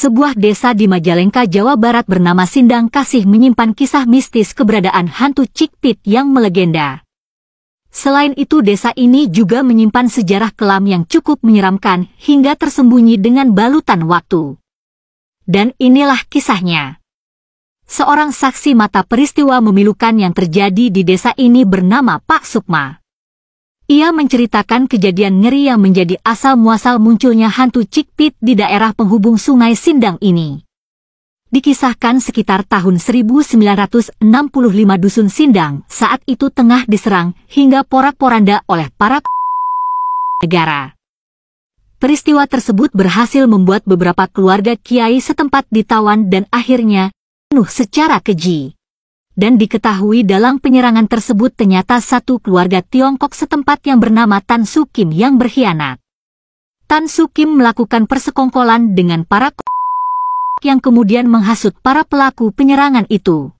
Sebuah desa di Majalengka, Jawa Barat bernama Sindang Kasih menyimpan kisah mistis keberadaan hantu Cikpit yang melegenda. Selain itu, desa ini juga menyimpan sejarah kelam yang cukup menyeramkan hingga tersembunyi dengan balutan waktu. Dan inilah kisahnya. Seorang saksi mata peristiwa memilukan yang terjadi di desa ini bernama Pak Sukma. Ia menceritakan kejadian ngeri yang menjadi asal-muasal munculnya hantu Cikpit di daerah penghubung Sungai Sindang ini. Dikisahkan sekitar tahun 1965 Dusun Sindang saat itu tengah diserang hingga porak-poranda oleh para negara. Peristiwa tersebut berhasil membuat beberapa keluarga kiai setempat ditawan dan akhirnya penuh secara keji. Dan diketahui dalam penyerangan tersebut ternyata satu keluarga Tiongkok setempat yang bernama Tan Su Kim yang berkhianat. Tan Su Kim melakukan persekongkolan dengan para yang kemudian menghasut para pelaku penyerangan itu.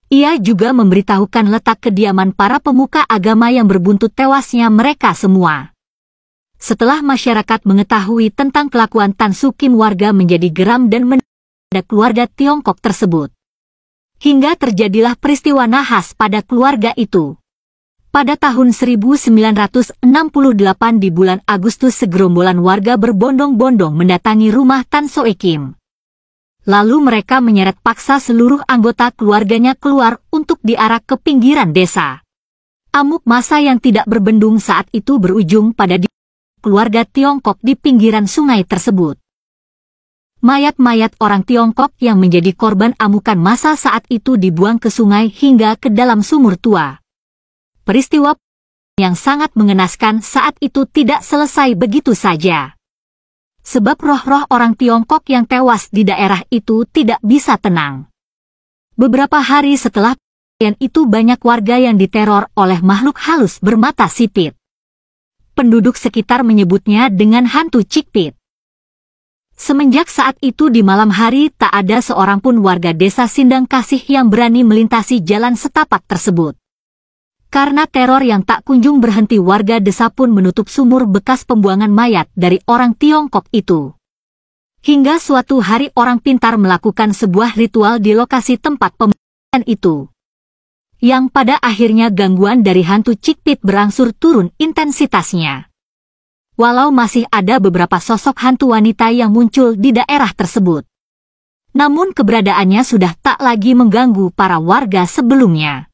Ia juga memberitahukan letak kediaman para pemuka agama yang berbuntut tewasnya mereka semua. Setelah masyarakat mengetahui tentang kelakuan Tan Su Kim, warga menjadi geram dan menada keluarga Tiongkok tersebut. Hingga terjadilah peristiwa nahas pada keluarga itu. Pada tahun 1968 di bulan Agustus, segerombolan warga berbondong-bondong mendatangi rumah Tan Soe Kim. Lalu mereka menyeret paksa seluruh anggota keluarganya keluar untuk diarak ke pinggiran desa. Amuk massa yang tidak berbendung saat itu berujung pada keluarga Tiongkok di pinggiran sungai tersebut. Mayat-mayat orang Tiongkok yang menjadi korban amukan massa saat itu dibuang ke sungai hingga ke dalam sumur tua. Peristiwa yang sangat mengenaskan saat itu tidak selesai begitu saja. Sebab roh-roh orang Tiongkok yang tewas di daerah itu tidak bisa tenang. Beberapa hari setelah kejadian itu banyak warga yang diteror oleh makhluk halus bermata sipit. Penduduk sekitar menyebutnya dengan hantu Cikpit. Semenjak saat itu di malam hari tak ada seorang pun warga desa Sindang Kasih yang berani melintasi jalan setapak tersebut. Karena teror yang tak kunjung berhenti, warga desa pun menutup sumur bekas pembuangan mayat dari orang Tiongkok itu. Hingga suatu hari orang pintar melakukan sebuah ritual di lokasi tempat pembuangan itu. Yang pada akhirnya gangguan dari hantu Cikpit berangsur turun intensitasnya. Walau masih ada beberapa sosok hantu wanita yang muncul di daerah tersebut. Namun keberadaannya sudah tak lagi mengganggu para warga sebelumnya.